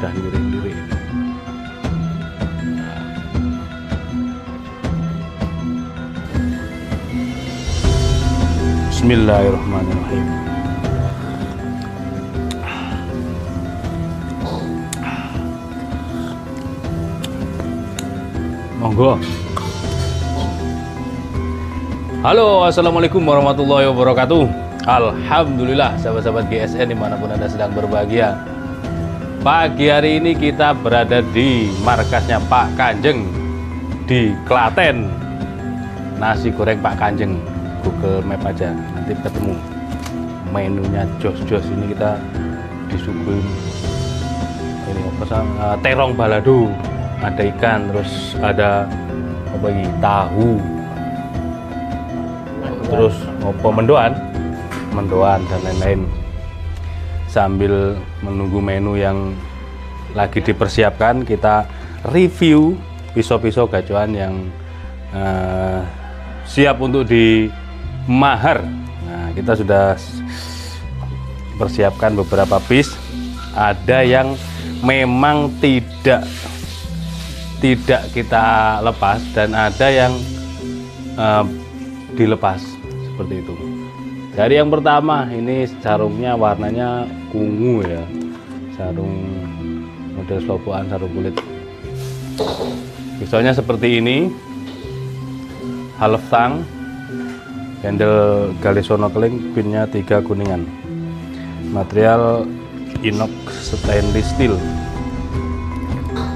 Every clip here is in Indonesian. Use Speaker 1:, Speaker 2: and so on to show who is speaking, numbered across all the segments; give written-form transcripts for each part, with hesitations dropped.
Speaker 1: udah lirik-lirik. Bismillahirrahmanirrahim. Monggo. Halo, assalamualaikum warahmatullahi wabarakatuh. Alhamdulillah, sahabat-sahabat GSN dimanapun Anda sedang berbahagia. Pagi hari ini kita berada di markasnya Pak Kanjeng di Klaten. Nasi goreng Pak Kanjeng, Google Map aja, nanti ketemu. Menunya jos-jos. Ini kita disuguhin ini apa, terong balado, ada ikan, terus ada apa ini, tahu, terus apa mendoan dan lain-lain. Sambil menunggu menu yang lagi dipersiapkan, kita review pisau-pisau gacoan yang siap untuk dimahar. Nah, kita sudah persiapkan beberapa piece. Ada yang memang tidak kita lepas dan ada yang dilepas seperti itu. Dari yang pertama, ini sarungnya warnanya ungu ya, sarung model sloboan, sarung kulit. Pisaunya seperti ini, half tang, handle Galisono keling, pinnya 3 kuningan. Material inox stainless steel.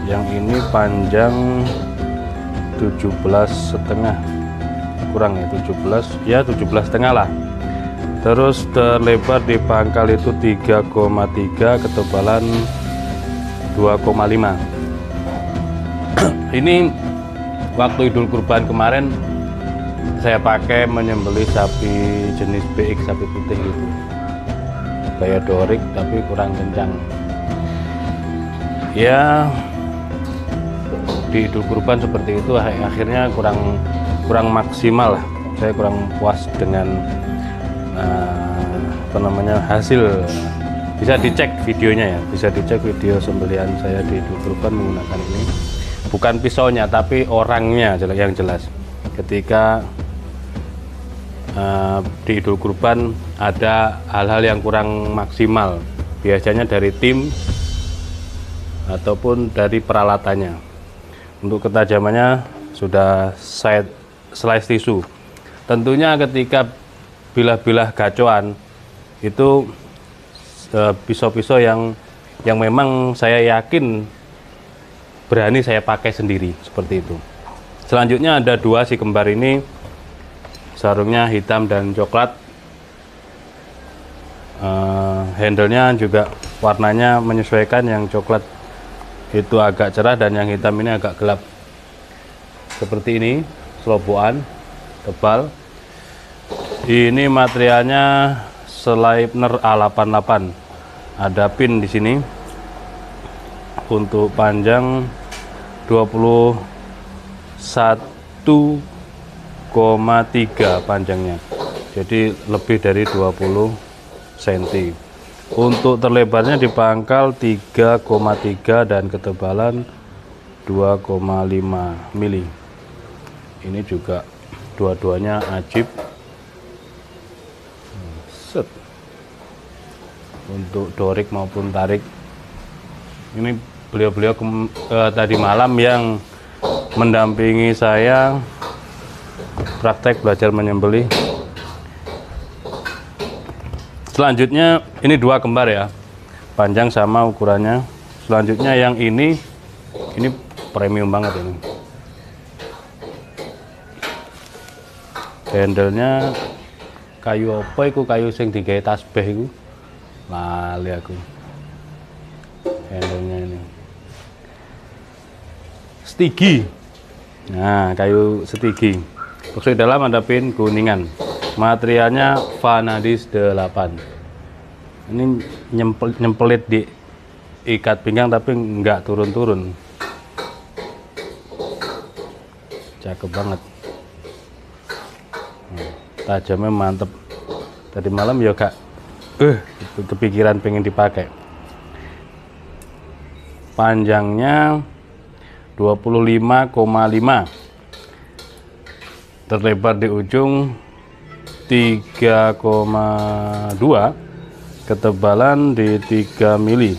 Speaker 1: Yang ini panjang 17,5, kurang ya, 17,5 lah. Terus terlebar di pangkal itu 3,3, ketebalan 2,5. Ini waktu Idul Kurban kemarin saya pakai menyembelih sapi jenis BX, sapi putih gitu. Kayak dorik tapi kurang kencang. Ya, di Idul Kurban seperti itu akhirnya kurang maksimal lah. Saya kurang puas dengan hasil. Bisa dicek videonya ya, bisa dicek video sembelihan saya di Idul Kurban menggunakan ini. Bukan pisaunya tapi orangnya yang jelas. Ketika di Idul Kurban ada hal-hal yang kurang maksimal, biasanya dari tim ataupun dari peralatannya. Untuk ketajamannya sudah saya slice tisu. Tentunya ketika bilah-bilah gacoan itu pisau-pisau yang memang saya yakin berani saya pakai sendiri, seperti itu. Selanjutnya ada 2 si kembar ini, sarungnya hitam dan coklat. Handle-nya juga warnanya menyesuaikan, yang coklat itu agak cerah dan yang hitam ini agak gelap. Seperti ini, sloboan tebal. Ini materialnya Sleipner A88. Ada pin di sini. Untuk panjang 21,3 panjangnya. Jadi lebih dari 20 cm. Untuk terlebarnya di pangkal 3,3 dan ketebalan 2,5 mili. Ini juga dua-duanya ajib. Set. Untuk dorik maupun tarik, ini beliau-beliau tadi malam yang mendampingi saya praktek belajar menyembelih. Selanjutnya ini 2 kembar ya, panjang sama ukurannya. Selanjutnya yang ini premium banget ini. Handle-nya kayu apa iku, kayu sing digawe tasbih iku. Lali aku. Handle-nya ini stigi. Nah, kayu stigi. Maksud dalam ada pin kuningan. Materialnya Vanadis 8. Ini nyempelit di ikat pinggang tapi nggak turun-turun. Cakep banget. Tajamnya mantep. Tadi malam ya kak kepikiran pengen dipakai. panjangnya 25,5, terlebar di ujung 3,2, ketebalan di 3 mili.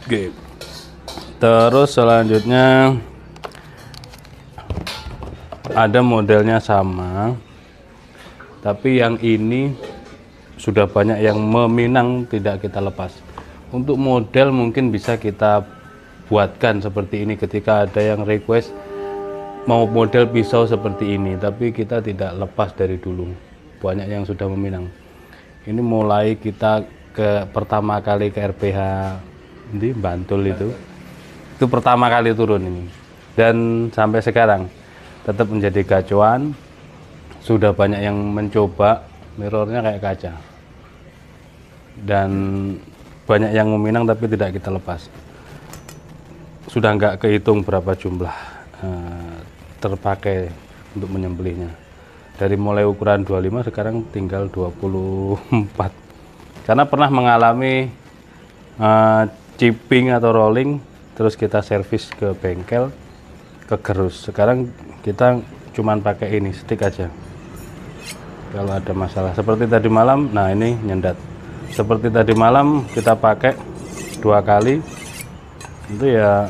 Speaker 1: Oke. Terus selanjutnya ada modelnya sama, tapi yang ini sudah banyak yang meminang, tidak kita lepas. Untuk model mungkin bisa kita buatkan seperti ini ketika ada yang request mau model pisau seperti ini, tapi kita tidak lepas dari dulu. Banyak yang sudah meminang. Ini mulai kita pertama kali ke RPH di Bantul itu pertama kali turun ini, dan sampai sekarang tetap menjadi gacuan. Sudah banyak yang mencoba, mirrornya kayak kaca, dan banyak yang meminang tapi tidak kita lepas. Sudah nggak kehitung berapa jumlah terpakai untuk menyembelihnya. Dari mulai ukuran 25 sekarang tinggal 24. Karena pernah mengalami chipping atau rolling, terus kita servis ke bengkel, kegerus. Sekarang kita cuman pakai ini, stick aja. Kalau ada masalah seperti tadi malam, nah ini nyendat. Seperti tadi malam kita pakai 2 kali, itu ya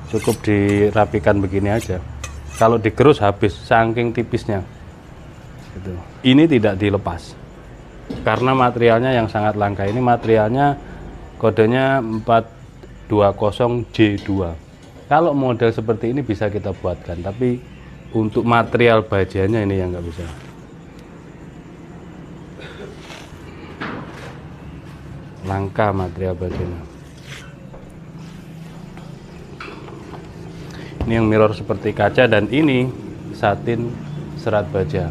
Speaker 1: cukup dirapikan begini aja. Kalau digerus habis, saking tipisnya gitu. Ini tidak dilepas karena materialnya yang sangat langka. Ini materialnya kodenya 420J2. Kalau model seperti ini bisa kita buatkan, tapi untuk material bajanya ini yang nggak bisa. Langka material bajanya. Ini yang mirror seperti kaca, dan ini satin serat baja.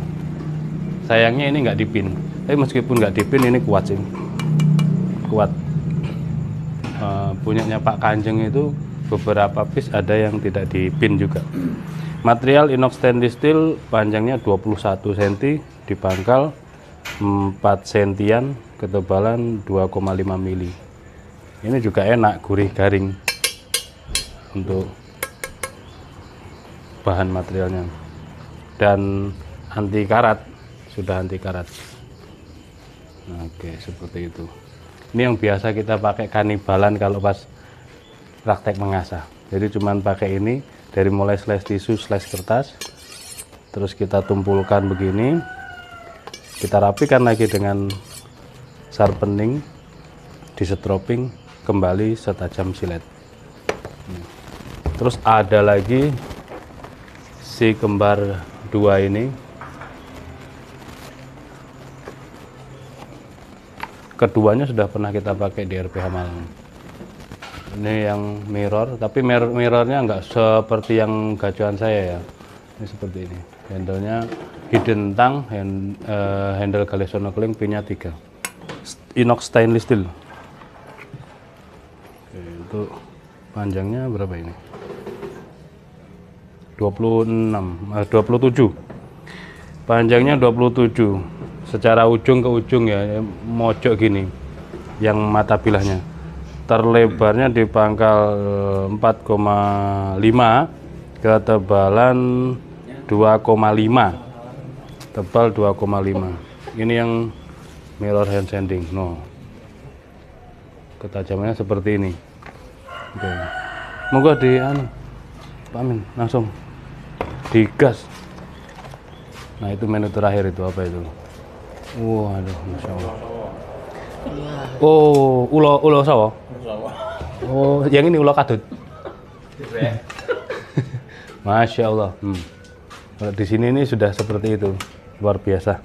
Speaker 1: Sayangnya ini nggak dipin, tapi meskipun nggak dipin ini kuat sih, kuat. Punyanya Pak Kanjeng itu beberapa piece ada yang tidak dipin juga. Material inox stainless steel, panjangnya 21 cm, di pangkal 4 cm, ketebalan 2,5 mili. Ini juga enak, gurih, garing untuk bahan materialnya, dan anti karat, sudah anti karat. Oke, seperti itu. Ini yang biasa kita pakai kanibalan kalau pas praktek mengasah. Jadi cuman pakai ini, dari mulai slash tisu, slash kertas, terus kita tumpulkan begini, kita rapikan lagi dengan sharpening, disetroping kembali setajam silet. Terus ada lagi si kembar 2 ini, keduanya sudah pernah kita pakai di RPH Malang. Ini yang mirror, tapi mirrornya nggak seperti yang gacuan saya ya. Ini seperti ini, handlenya hidden tang, handle Galessono Kling, pinnya 3, inox stainless steel. Oke, untuk panjangnya berapa ini? 27, panjangnya 27, secara ujung ke ujung ya, mojok gini yang mata bilahnya. Terlebarnya di pangkal 4,5, ketebalan 2,5, tebal 2,5. Ini yang mirror hand sanding, no, ketajamannya seperti ini. Oke. Moga di Pak Amin langsung digas. Nah, itu menu terakhir itu apa itu? Waduh, masya Allah. Oh, ulo sawo. Oh, yang ini ulo kadut. Masya Allah. Kalau di sini ini sudah seperti itu, luar biasa.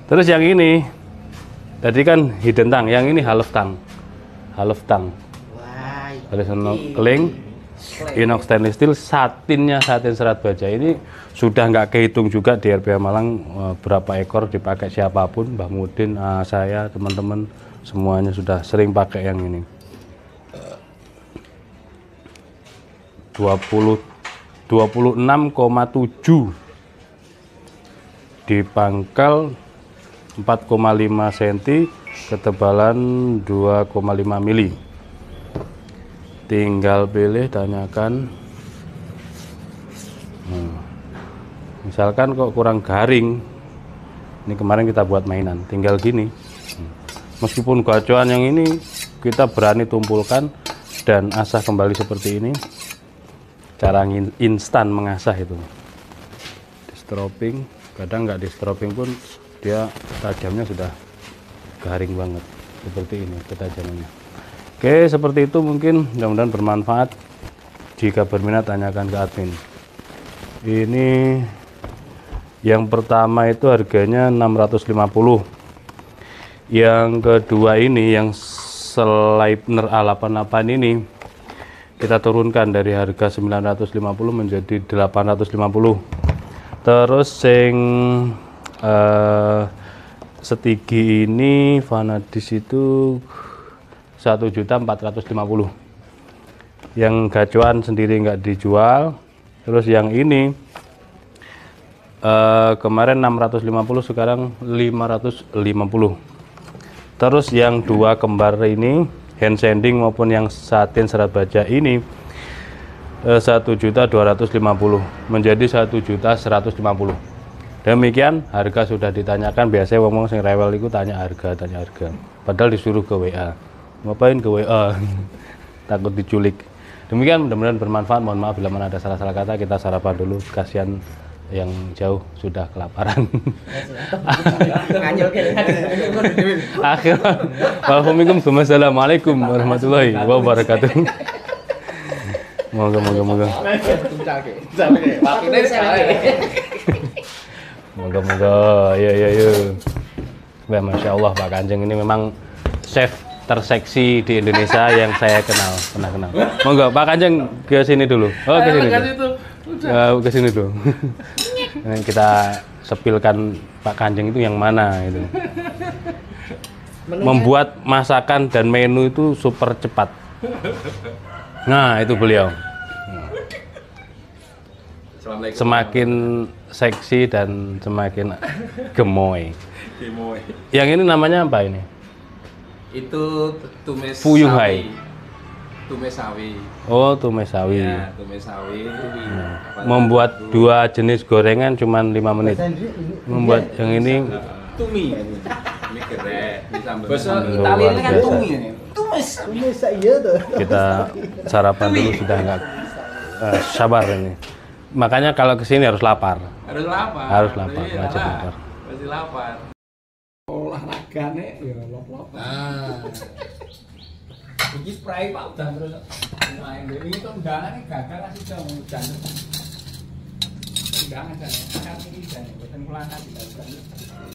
Speaker 1: Terus yang ini tadi kan hidden tang, yang ini half tang. Galessono Kling, inox stainless steel, satinnya satin serat baja. Ini sudah nggak kehitung juga di RPH Malang berapa ekor dipakai siapapun, Mbah Mudin, saya, teman-teman semuanya sudah sering pakai yang ini. 26,7 di pangkal 4,5 cm, ketebalan 2,5 mili. tinggal pilih, tanyakan. Misalkan kok kurang garing, ini kemarin kita buat mainan, tinggal gini. Meskipun gacoan yang ini kita berani tumpulkan dan asah kembali seperti ini. Cara instan mengasah itu. Di stropping, kadang nggak di stropping pun dia tajamnya sudah garing banget seperti ini ketajamannya. Oke, seperti itu mungkin, mudah-mudahan bermanfaat. Jika berminat tanyakan ke admin. Ini yang pertama itu harganya 650. Yang kedua ini yang Sleipner A88 ini kita turunkan dari harga 950 menjadi 850. Terus sing setigi ini Vanadis itu 1.450.000. Yang gacuan sendiri nggak dijual. Terus yang ini kemarin 650, sekarang 550. Terus yang dua kembar ini hand sanding maupun yang satin serat baja ini 1.250 menjadi 1.150. Demikian harga sudah ditanyakan. Biasanya ngomong sing rewel itu tanya harga, padahal disuruh ke WA. Ngapain ke WA? Takut diculik. Demikian, mudah-mudahan bermanfaat. Mohon maaf bila mana ada salah-salah kata. Kita sarapan dulu, kasihan yang jauh sudah kelaparan. Akhir. Wassalamualaikum warahmatullahi wabarakatuh. Moga. Ya. Wah, Masya Allah, Pak Kanjeng ini memang chef terseksi di Indonesia yang saya pernah kenal. Monggo Pak Kanjeng ke sini dulu. Oh, ke sini. Ke sini dulu. Kita sepilkan Pak Kanjeng itu yang mana itu. Membuat masakan dan menu itu super cepat. Nah, itu beliau. Semakin seksi dan semakin gemoy. Yang ini namanya apa ini?
Speaker 2: Itu tumis
Speaker 1: Fuyuhai.
Speaker 2: Tumis sawi.
Speaker 1: Oh, tumis sawi.
Speaker 2: Ya, tumis sawi.
Speaker 1: Membuat dua jenis gorengan cuma 5 menit. Membuat yang ini
Speaker 2: tumi. Ini gerek, disambel.
Speaker 1: Bahasa Italia ini kan tumi ini.
Speaker 3: Tumis iya tuh.
Speaker 1: Kita sarapan dulu sudah enggak sabar ini. Makanya kalau kesini harus lapar.
Speaker 2: Harus lapar.
Speaker 1: Wajib lapar.
Speaker 2: Pasti lapar. Olahragane ya lop-lop. Iki spray Pak udah terus main. Ini tuh undangan gagal kasih dong hujan. Undangan aja. Kan ini jan, boten kulangan.